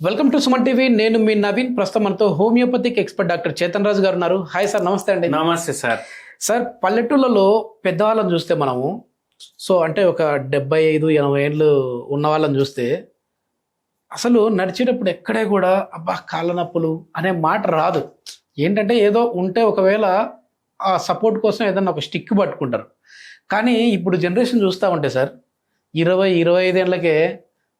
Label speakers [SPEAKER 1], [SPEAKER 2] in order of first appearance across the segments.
[SPEAKER 1] Welcome to Suman TV. నేను మీ నవీన్. ప్రస్తుతం మనతో హోమియోపతిక్ ఎక్స్పర్ట్ డాక్టర్ చేతన్ రాజు గారు ఉన్నారు. హాయ్ సార్, నమస్తే అండి.
[SPEAKER 2] నమస్తే సార్.
[SPEAKER 1] సార్, పల్లెటూళ్ళలో పెద్దవాళ్ళని చూస్తే మనము అంటే ఒక 75-80 ఏళ్ళు ఉన్న వాళ్ళని చూస్తే అసలు నడిచేటప్పుడు ఎక్కడే కూడా అబ్బా కాళ్ళ నొప్పులు అనే మాట రాదు. ఏంటంటే ఏదో ఉంటే ఒకవేళ ఆ సపోర్ట్ కోసం ఏదన్నా ఒక స్టిక్ పట్టుకుంటారు. కానీ ఇప్పుడు జనరేషన్ చూస్తూ ఉంటే సార్ 20-25 ఏళ్ళకే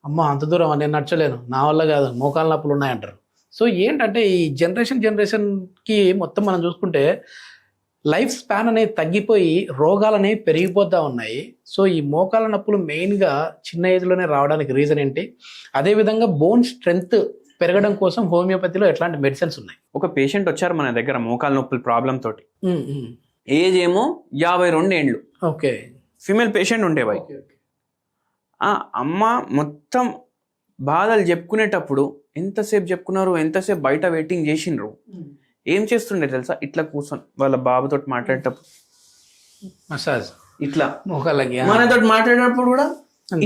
[SPEAKER 1] అమ్మ అంత దూరం నేను నడచలేను, నా వల్ల కాదు, మోకాళ్ళ నొప్పులు ఉన్నాయంటారు. సో ఏంటంటే ఈ జనరేషన్కి మొత్తం మనం చూసుకుంటే లైఫ్ స్పాన్ అనేది తగ్గిపోయి రోగాలు అనేవి పెరిగిపోతూ ఉన్నాయి. సో ఈ మోకాళ్ళ నొప్పులు మెయిన్గా చిన్న ఏజ్లోనే రావడానికి రీజన్ ఏంటి? అదేవిధంగా బోన్ స్ట్రెంగ్త్ పెరగడం కోసం హోమియోపతిలో ఎట్లాంటి మెడిసిన్స్ ఉన్నాయి?
[SPEAKER 2] ఒక పేషెంట్ వచ్చారు మన దగ్గర మోకాళ్ళ నొప్పుల ప్రాబ్లం తోటి. ఏజ్ ఏమో 52 ఏండ్లు.
[SPEAKER 1] ఓకే.
[SPEAKER 2] ఫీమేల్ పేషెంట్ ఉండేవాయి. ఆ అమ్మ మొత్తం బాధలు చెప్పుకునేటప్పుడు ఎంతసేపు చెప్పుకున్నారు, ఎంతసేపు బయట వెయిటింగ్ చేసిండ్రు. ఏం చేస్తుండే తెలుసా? ఇట్లా కూర్చొని వాళ్ళ బాబుతో మాట్లాడేటప్పుడు
[SPEAKER 1] మసాజ్
[SPEAKER 2] ఇట్లా
[SPEAKER 1] మోకాళ్ళకి,
[SPEAKER 2] మనతో మాట్లాడేటప్పుడు కూడా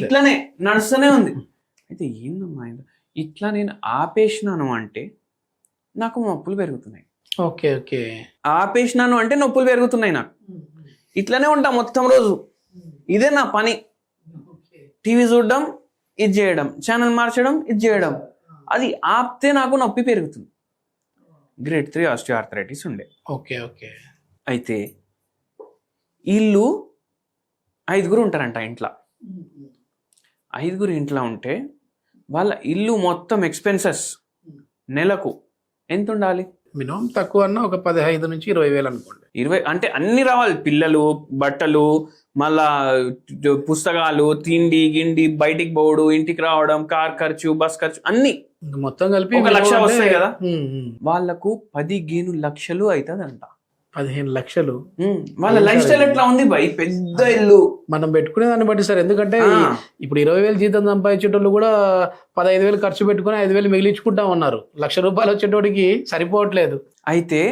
[SPEAKER 2] ఇట్లానే నడుస్తూనే ఉంది. అయితే ఏందమ్మా ఇట్లా నేను ఆపేసినాను అంటే నాకు నొప్పులు పెరుగుతున్నాయి.
[SPEAKER 1] Okay okay.
[SPEAKER 2] ఆపేసినాను అంటే నొప్పులు పెరుగుతున్నాయి నాకు. ఇట్లానే ఉంటా మొత్తం రోజు. ఇదే నా పని. టీవీ చూడడం, ఇది చేయడం, ఛానల్ మార్చడం, ఇది చేయడం. అది ఆపితే నాకు నొప్పి పెరుగుతుంది. గ్రేడ్ 3 ఆస్టియోఆర్థరైటిస్ ఉండే.
[SPEAKER 1] Okay okay.
[SPEAKER 2] అయితే వీళ్ళు 5 ఉంటారంట ఇంట్లో. 5 ఇంట్లో ఉంటే వాళ్ళ ఇల్లు మొత్తం ఎక్స్పెన్సెస్ నెలకు ఎంత ఉండాలి?
[SPEAKER 1] మినిమం తక్కువ అన్న ఒక 15-20 వేలు అనుకోండి.
[SPEAKER 2] 20 అంటే అన్ని రావాలి. పిల్లలు, బట్టలు, మళ్ళా పుస్తకాలు, తిండి గిండి, బయటికి పోవడం, ఇంటికి రావడం, కార్ ఖర్చు, బస్ ఖర్చు అన్ని
[SPEAKER 1] మొత్తం కలిపి
[SPEAKER 2] 1 లక్ష వస్తాయి కదా. వాళ్ళకు 15 లక్షలు అవుతుందంట.
[SPEAKER 1] 15 లక్షలు.
[SPEAKER 2] వాళ్ళ లైఫ్ స్టైల్ ఎట్లా ఉంది బై? పెద్ద ఇల్లు.
[SPEAKER 1] మనం పెట్టుకునే దాన్ని బట్టి సార్. ఎందుకంటే ఇప్పుడు 20,000 జీతం సంపాదించేటోళ్ళు కూడా 15,000 ఖర్చు పెట్టుకుని 5,000 మిగిలించుకుంటా ఉన్నారు. ₹1,00,000 వచ్చేటోడికి సరిపోవట్లేదు.
[SPEAKER 2] అయితే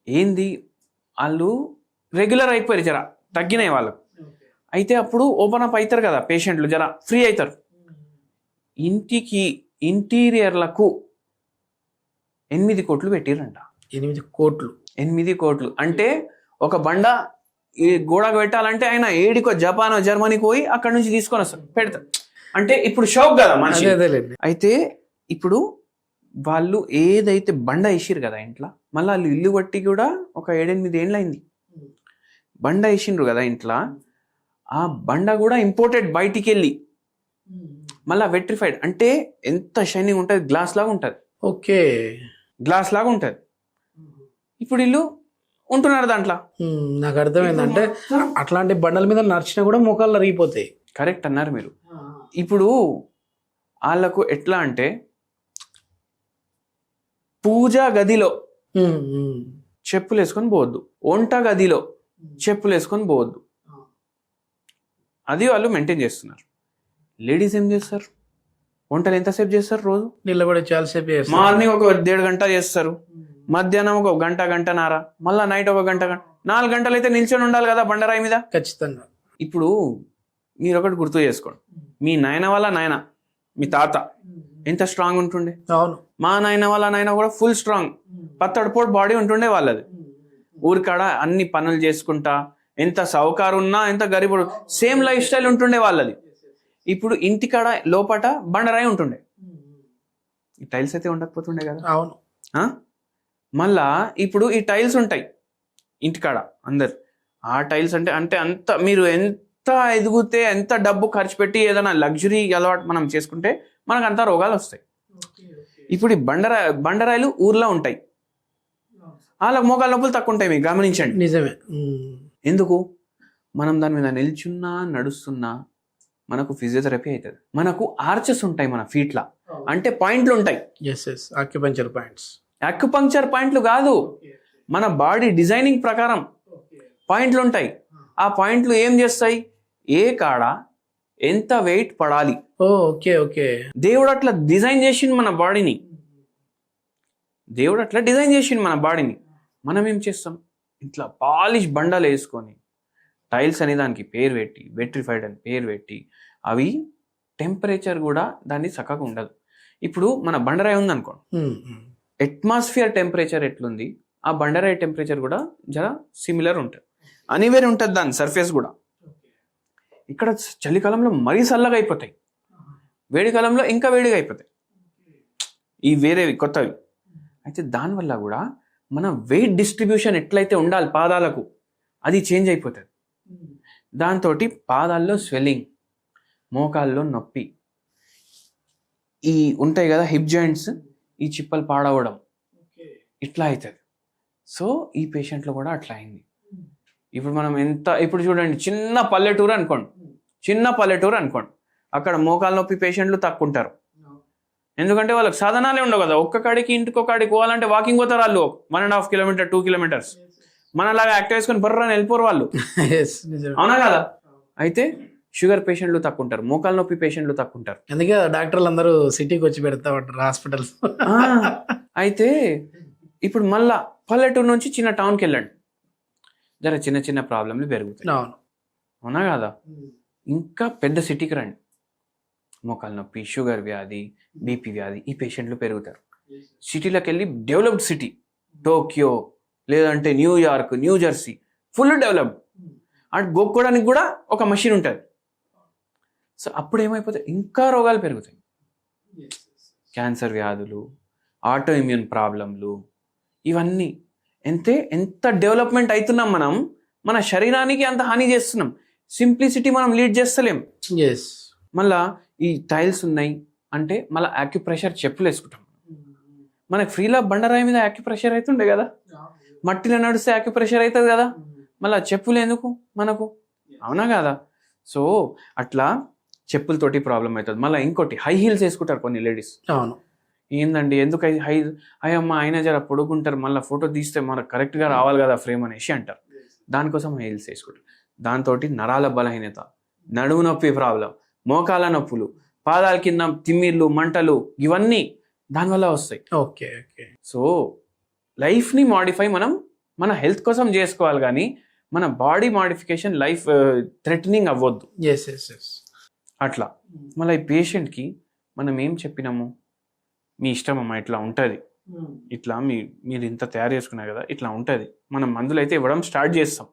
[SPEAKER 2] ఏంది వాళ్ళు రెగ్యులర్ అయిపోయారు, జర తగ్గినాయి వాళ్ళకు. అయితే అప్పుడు ఓపెన్ అప్ అవుతారు కదా పేషెంట్లు, జర ఫ్రీ అవుతారు. ఇంటికి ఇంటీరియర్లకు 8 కోట్లు పెట్టిరంట.
[SPEAKER 1] 8 కోట్లు.
[SPEAKER 2] 8 కోట్లు అంటే ఒక బండ ఈ గోడకు పెట్టాలంటే ఆయన ఏడికో జపానో జర్మనీకి పోయి అక్కడ నుంచి తీసుకొని వస్తారు, పెడతారు. అంటే ఇప్పుడు షాక్ కదా మనిషి. అయితే ఇప్పుడు వాళ్ళు ఏదైతే బండ వేసిరు కదా ఇంట్లో, మళ్ళీ వాళ్ళు ఇల్లు బట్టి కూడా ఒక 7-8 ఏళ్ళు అయింది. బండ వేసిండ్రు కదా ఇంట్లో, ఆ బండ కూడా ఇంపోర్టెడ్, బయటికి వెళ్ళి మళ్ళీ వెట్రిఫైడ్. అంటే ఎంత షైనింగ్ ఉంటుంది, గ్లాస్ లాగా ఉంటుంది.
[SPEAKER 1] ఓకే,
[SPEAKER 2] గ్లాస్ లాగా ఉంటుంది. ఇప్పుడు వీళ్ళు ఉంటున్నారు దాంట్లో.
[SPEAKER 1] నాకు అర్థమైందంటే అట్లాంటి బండల మీద నడిచినా కూడా మోకాళ్ళు అరిగిపోతాయి.
[SPEAKER 2] కరెక్ట్ అన్నారు మీరు. ఇప్పుడు వాళ్ళకు ఎట్లా అంటే పూజా గదిలో చెప్పులు వేసుకొని పోవద్దు, వంట గదిలో చెప్పులు వేసుకొని పోవద్దు. అది వాళ్ళు మెయింటైన్ చేస్తున్నారు. లేడీస్ ఏం చేస్తారు? వంటలు ఎంతసేపు చేస్తారు రోజు?
[SPEAKER 1] నిలబడి చాలాసేపు చేస్తారు.
[SPEAKER 2] మార్నింగ్ ఒక 1.5 గంట చేస్తారు, మధ్యాహ్నం ఒక గంటన్నర, మళ్ళీ నైట్ ఒక గంట 4 గంటలు అయితే నిల్చొని ఉండాలి కదా బండరాయి మీద.
[SPEAKER 1] ఖచ్చితంగా.
[SPEAKER 2] ఇప్పుడు మీరు ఒకటి గుర్తు చేసుకోండి, మీ నాయన వాళ్ళ నాయన, మీ తాత ఎంత స్ట్రాంగ్ ఉంటుండే.
[SPEAKER 1] అవును.
[SPEAKER 2] మా నాయన వాళ్ళ నాయన కూడా ఫుల్ స్ట్రాంగ్, పత్తడిపోటు బాడీ ఉంటుండే వాళ్ళది. ఊరికాడ అన్ని పనులు చేసుకుంటా, ఎంత సౌకారు ఉన్నా, ఎంత గరీబుడు, సేమ్ లైఫ్ స్టైల్ ఉంటుండే వాళ్ళది. ఇప్పుడు ఇంటికాడ లోపట బండరాయి ఉంటుండే, ఈ టైల్స్ అయితే ఉండకపోతుండే కదా.
[SPEAKER 1] అవును.
[SPEAKER 2] మళ్ళా ఇప్పుడు ఈ టైల్స్ ఉంటాయి ఇంటికాడ అందరు. ఆ టైల్స్ అంటే అంత మీరు ఎంత ఎదిగితే, ఎంత డబ్బు ఖర్చు పెట్టి ఏదైనా లగ్జరీ అలవాటు మనం చేసుకుంటే మనకు అంత రోగాలు వస్తాయి. ఇప్పుడు ఈ బండరాయిలు ఊర్లో ఉంటాయి, వాళ్ళకి మోకాళ్ళ నొప్పులు తక్కువ ఉంటాయి. మీకు గమనించండి.
[SPEAKER 1] నిజమే.
[SPEAKER 2] ఎందుకు? మనం దాని మీద నిల్చున్నా నడుస్తున్నా మనకు ఫిజియోథెరపీ అవుతుంది. మనకు ఆర్చెస్ ఉంటాయి మన ఫీట్లా, అంటే పాయింట్లు ఉంటాయి.
[SPEAKER 1] Acupuncture points.
[SPEAKER 2] అక్యుపంక్చర్ పాయింట్లు కాదు, మన బాడీ డిజైనింగ్ ప్రకారం పాయింట్లు ఉంటాయి. ఆ పాయింట్లు ఏం చేస్తాయి? ఏ కాడ ఎంత వెయిట్ పడాలి.
[SPEAKER 1] Okay okay.
[SPEAKER 2] దేవుడు అట్లా డిజైన్ చేసిండు మన బాడీని. మనం ఏం చేస్తాం? ఇట్లా పాలిష్ బండలు వేసుకొని టైల్స్ అనే దానికి పేరు పెట్టి, వెట్రిఫైడ్ అని పేరు పెట్టి, అవి టెంపరేచర్ కూడా దాన్ని చక్కగా ఉండదు. ఇప్పుడు మన బండరాయి ఉంది అనుకో, అట్మాస్ఫియర్ టెంపరేచర్ ఎట్లుంది ఆ బండరాయి టెంపరేచర్ కూడా జర సిమిలర్ ఉంటుంది, అనివేరి ఉంటుంది దాని సర్ఫేస్ కూడా. ఇక్కడ చలికాలంలో మరీ చల్లగా అయిపోతాయి, వేడి కాలంలో ఇంకా వేడిగా అయిపోతాయి, ఈ వేరేవి కొత్తవి. అయితే దానివల్ల కూడా మన వెయిట్ డిస్ట్రిబ్యూషన్ ఎట్లయితే ఉండాలి పాదాలకు అది చేంజ్ అయిపోతుంది. దాంతో పాదాల్లో స్వెల్లింగ్, మోకాల్లో నొప్పి, ఈ ఉంటాయి కదా హిప్ జాయింట్స్, ఈ చిప్పలు పాడవడం ఇట్లా అవుతుంది. సో ఈ పేషెంట్లో కూడా అట్లా అయింది. ఇప్పుడు మనం ఇప్పుడు చూడండి, చిన్న పల్లెటూరు అనుకోండి, అక్కడ మోకాలు నొప్పి పేషెంట్లు తక్కువ ఉంటారు. ఎందుకంటే వాళ్ళకి సాధనాలే ఉండవు కదా, ఒక్క కాడికి ఇంటికొకడికి పోవాలంటే వాకింగ్ పోతారు వాళ్ళు 1.5 కిలోమీటర్ 2 కిలోమీటర్స్. మనలాగా యాక్టివ్ వేసుకొని బర్రని వెళ్ళిపోరు వాళ్ళు, అవునా కదా. అయితే షుగర్ పేషెంట్లు తక్కువ ఉంటారు, మోకాలు నొప్పి పేషెంట్లు తక్కువ ఉంటారు.
[SPEAKER 1] అందుకే డాక్టర్లు అందరూ సిటీకి వచ్చి పెడతా ఉంటారు హాస్పిటల్స్.
[SPEAKER 2] అయితే ఇప్పుడు మళ్ళా పల్లెటూరు నుంచి చిన్న టౌన్కి వెళ్ళండి, జర చిన్న చిన్న ప్రాబ్లంలు పెరుగుతాయి, అవునా కదా. ఇంకా పెద్ద సిటీకి రండి, మోకాలు నొప్పి, షుగర్ వ్యాధి, బీపీ వ్యాధి, ఈ పేషెంట్లు పెరుగుతారు. సిటీలోకి వెళ్ళి డెవలప్డ్ సిటీ టోక్యో లేదంటే New York, new Jersey full developed, అటు గోక్కోవడానికి కూడా ఒక మషిన్ ఉంటుంది. సో అప్పుడు ఏమైపోతాయి, ఇంకా రోగాలు పెరుగుతాయి, క్యాన్సర్ వ్యాధులు, ఆటో ఇమ్యూన్ ప్రాబ్లంలు, ఇవన్నీ. ఎంత డెవలప్మెంట్ అవుతున్నాం మనం, మన శరీరానికి అంత హాని చేస్తున్నాం, సింప్లిసిటీ మనం లీడ్ చేస్తలేం. మళ్ళా ఈ టైల్స్ ఉన్నాయి అంటే మళ్ళీ యాక్యుప్రెషర్ చెప్పులు వేసుకుంటాం. మనకు ఫ్రీలా బండరాయి మీద యాక్యుప్రెషర్ అవుతుండే కదా, మట్టిలో నడిస్తే యాక్యుప్రెషర్ అవుతుంది కదా, మళ్ళీ చెప్పులు ఎందుకు మనకు, అవునా కదా. సో అట్లా చెప్పులతోటి ప్రాబ్లం అవుతుంది. మళ్ళీ ఇంకోటి హై హీల్స్ వేసుకుంటారు కొన్ని లేడీస్.
[SPEAKER 1] అవును,
[SPEAKER 2] ఏందండి ఎందుకు అయ్యమ్మ ఆయన జర పొడుగుంటారు, మళ్ళీ ఫోటో తీస్తే మనకు కరెక్ట్గా రావాలి కదా ఫ్రేమ్ అనేసి అంటారు. దానికోసం హై హీల్స్ వేసుకుంటారు. దాంతో నరాల బలహీనత, నడుము నొప్పి ప్రాబ్లం, మోకాల నొప్పులు, పాదాల కింద తిమ్మిర్లు, మంటలు, ఇవన్నీ దానివల్ల వస్తాయి.
[SPEAKER 1] Okay okay.
[SPEAKER 2] సో లైఫ్ని మాడిఫై మనం మన హెల్త్ కోసం చేసుకోవాలి, కానీ మన బాడీ మాడిఫికేషన్ లైఫ్ థ్రెటనింగ్ అవ్వద్దు. అట్లా మళ్ళీ ఈ పేషెంట్కి మనం ఏం చెప్పినాము, మీ ఇష్టం అమ్మా ఇట్లా ఉంటుంది, ఇట్లా మీరు ఇంత తయారు చేసుకున్నారు కదా ఇట్లా ఉంటుంది, మనం మందులు అయితే ఇవ్వడం స్టార్ట్ చేస్తాం.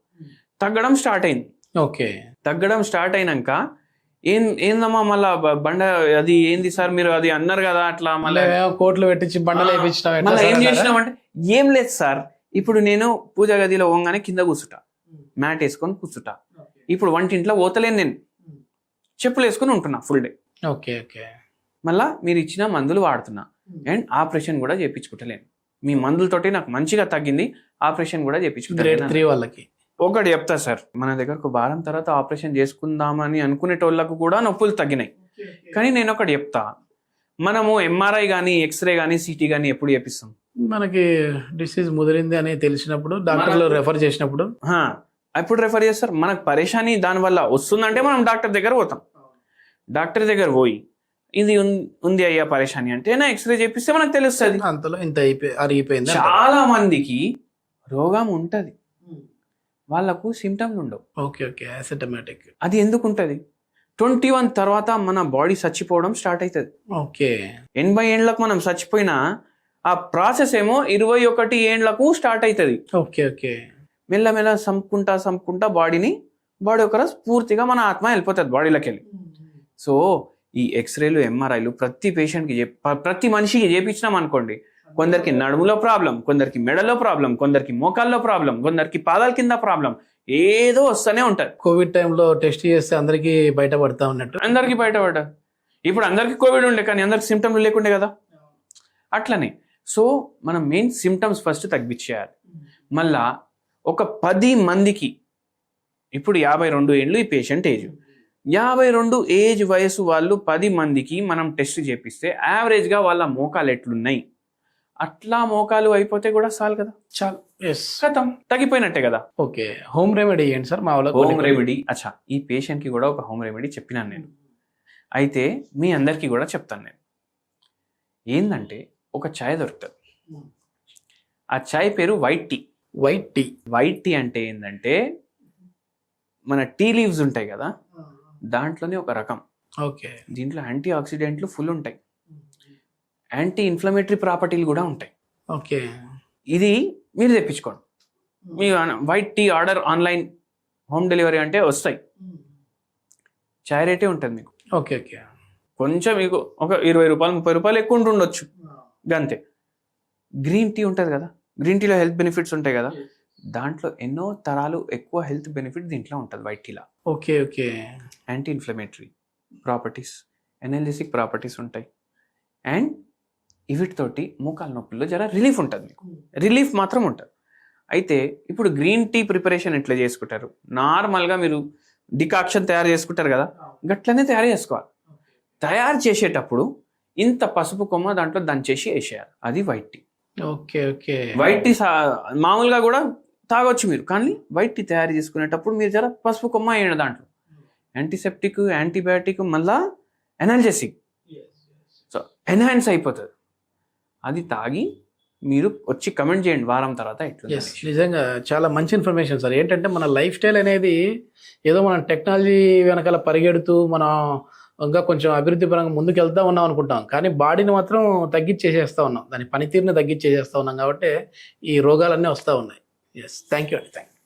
[SPEAKER 2] తగ్గడం స్టార్ట్ అయింది.
[SPEAKER 1] ఓకే,
[SPEAKER 2] తగ్గడం స్టార్ట్ అయినాక ఏందమ్మా మళ్ళా బండ అది ఏంది సార్ మీరు అది అన్నారు కదా అట్లా మళ్ళీ
[SPEAKER 1] కోట్లు పెట్టించి బండలు వేయించడం,
[SPEAKER 2] మళ్ళీ ఏం చేసినామంటే ఏం లేదు సార్, ఇప్పుడు నేను పూజా గదిలో పోగానే కింద కూర్చుంటా, మ్యాట్ వేసుకొని కూర్చుంటా, ఇప్పుడు వంటింట్లో పోతలేను, నేను చెప్పులు వేసుకొని ఉంటున్నా ఫుల్ డే.
[SPEAKER 1] Okay okay.
[SPEAKER 2] మళ్ళా మీరు ఇచ్చిన మందులు వాడుతున్నా అండ్ ఆపరేషన్ కూడా చేయించుకుంటలేను, మీ మందులతోటి నాకు మంచిగా తగ్గింది, ఆపరేషన్ కూడా చేయించుకుంటలేను.
[SPEAKER 1] వాళ్ళకి
[SPEAKER 2] ఒకటి చెప్తా సార్, మన దగ్గర ఒక వారం తర్వాత ఆపరేషన్ చేసుకుందామని అనుకునేటోళ్ళకు కూడా నొప్పులు తగ్గినాయి. కానీ నేను ఒకటి చెప్తా, మనము ఎంఆర్ఐ కానీ ఎక్స్రే కానీ సిటీ కానీ ఎప్పుడు చేపిస్తాం,
[SPEAKER 1] మనకి డిసీజ్ ముదిరింది అని తెలిసినప్పుడు డాక్టర్లు రెఫర్ చేసినప్పుడు
[SPEAKER 2] ఎప్పుడు రెఫర్ చేస్తారు. మనకు పరేషాని దానివల్ల వస్తుందంటే మనం డాక్టర్ దగ్గర పోతాం. డాక్టర్ దగ్గర పోయి ఇది ఉంది అయ్యా పరేషాని అంటే నా ఎక్స్రే చేపిస్తే మనకు తెలుస్తుంది.
[SPEAKER 1] అంతలో ఇంత అరిగిపోయింది.
[SPEAKER 2] చాలా మందికి రోగం ఉంటది, వాళ్ళకు సిమ్టమ్స్ ఉండవు.
[SPEAKER 1] Okay okay, asymptomatic.
[SPEAKER 2] అది ఎందుకు ఉంటుంది, 21 తర్వాత మన బాడీ చచ్చిపోవడం స్టార్ట్ అవుతుంది.
[SPEAKER 1] ఓకే,
[SPEAKER 2] 80 ఏండ్లకు మనం చచ్చిపోయినా ఆ ప్రాసెస్ ఏమో 21 ఏండ్లకు స్టార్ట్ అవుతుంది.
[SPEAKER 1] Okay okay.
[SPEAKER 2] మెల్లమెల్ల సంపుకుంటా బాడీ ఒక పూర్తిగా మన ఆత్మ వెళ్ళిపోతుంది బాడీలోకి వెళ్ళి. సో ఈ ఎక్స్రేలు ఎంఆర్ఐలు ప్రతి పేషెంట్కి ప్రతి మనిషికి చేపించినాం అనుకోండి, కొందరికి నడుములో ప్రాబ్లం, కొందరికి మెడలో ప్రాబ్లం, కొందరికి మోకాల్లో ప్రాబ్లం, కొందరికి పాదాల కింద ప్రాబ్లం, ఏదో వస్తూనే ఉంటుంది.
[SPEAKER 1] కోవిడ్ టైంలో టెస్ట్ చేస్తే అందరికీ బయటపడతా ఉన్నట్టు,
[SPEAKER 2] అందరికీ బయటపడ్డా. ఇప్పుడు అందరికీ కోవిడ్ ఉండే కానీ అందరికి సిమ్టమ్లు లేకుండే కదా. అట్లనే సో మనం మెయిన్ సిమ్టమ్స్ ఫస్ట్ తగ్గించేయాలి. మళ్ళా ఒక 10 మందికి, ఇప్పుడు 52 ఏండ్లు ఈ పేషెంట్ ఏజ్, 52 ఏజ్ వయసు వాళ్ళు 10 మందికి మనం టెస్ట్ చేపిస్తే యావరేజ్గా వాళ్ళ మోకాలు ఎట్లున్నాయి, అట్లా మోకాలు అయిపోతే కూడా చాలు కదా, చాలు, ఖతం, తగ్గిపోయినట్టే కదా.
[SPEAKER 1] ఓకే, హోమ్ రెమెడీ ఏంటి సార్ మా వాళ్ళ?
[SPEAKER 2] హోమ్ రెమెడీ, అచ్చా ఈ పేషెంట్కి కూడా ఒక హోమ్ రెమెడీ చెప్పినాను నేను. అయితే మీ అందరికీ కూడా చెప్తాను నేను. ఏంటంటే ఒక చాయ్ దొరుకుతుంది, ఆ చాయ్ పేరు వైట్ టీ. వైట్ టీ అంటే ఏంటంటే మన టీ లీవ్స్ ఉంటాయి కదా, దాంట్లోనే ఒక రకం.
[SPEAKER 1] ఓకే,
[SPEAKER 2] దీంట్లో యాంటీ ఆక్సిడెంట్లు ఫుల్ ఉంటాయి. యాంటీ ఇన్ఫ్లమేటరీ ప్రాపర్టీలు కూడా ఉంటాయి.
[SPEAKER 1] ఓకే.
[SPEAKER 2] ఇది మీరు తెప్పించుకోండి. మీ white tea order online home delivery అంటే వస్తాయి. చాయ్ రేటే ఉంటుంది మీకు.
[SPEAKER 1] Okay okay.
[SPEAKER 2] కొంచెం మీకు ఒక 20 రూపాయలు 30 రూపాయలు ఎక్కువ ఉంటుండొచ్చు అంతే. గ్రీన్ టీ ఉంటుంది కదా, గ్రీన్ టీలో హెల్త్ బెనిఫిట్స్ ఉంటాయి కదా, దాంట్లో ఎన్నో తరాలు ఎక్కువ హెల్త్ బెనిఫిట్ దీంట్లో ఉంటుంది వైట్ టీలో.
[SPEAKER 1] Okay okay.
[SPEAKER 2] Anti inflammatory properties, energetic properties ఉంటాయి. అండ్ వీటితోటి మోకాల నొప్పుల్లో జర రిలీఫ్ ఉంటుంది, మీకు రిలీఫ్ మాత్రం ఉంటుంది. అయితే ఇప్పుడు గ్రీన్ టీ ప్రిపరేషన్ ఎట్లా చేసుకుంటారు, నార్మల్గా మీరు డికాక్షన్ తయారు చేసుకుంటారు కదా, గట్లనే తయారు చేసుకోవాలి. తయారు చేసేటప్పుడు ఇంత పసుపు కొమ్మ దాంట్లో దంచేసి వేసేయాలి, అది white tea.
[SPEAKER 1] Okay okay.
[SPEAKER 2] White tea మామూలుగా కూడా తాగొచ్చు మీరు, కానీ వైట్ టీ తయారు చేసుకునేటప్పుడు మీరు జర పసుపు కొమ్మ వేయండి దాంట్లో. యాంటీసెప్టిక్, యాంటీబయాటిక్, మళ్ళా ఎనర్జెసిక్, సో ఎన్హాన్స్ అయిపోతుంది. అది తాగి మీరు వచ్చి కమెంట్ చేయండి వారం తర్వాత ఎట్లా.
[SPEAKER 1] నిజంగా చాలా మంచి ఇన్ఫర్మేషన్ సార్. ఏంటంటే మన లైఫ్ స్టైల్ అనేది ఏదో మనం టెక్నాలజీ వెనకాల పరిగెడుతూ మనం ఇంకా కొంచెం అభివృద్ధి పరంగా ముందుకు వెళ్తా ఉన్నాం అనుకుంటాం, కానీ బాడీని మాత్రం తగ్గించేసేస్తా ఉన్నాం, దాని పనితీరుని తగ్గించేసేస్తా ఉన్నాం, కాబట్టి ఈ రోగాలన్నీ వస్తూ ఉన్నాయి. ఎస్, థ్యాంక్ యూ అండి. Thank you.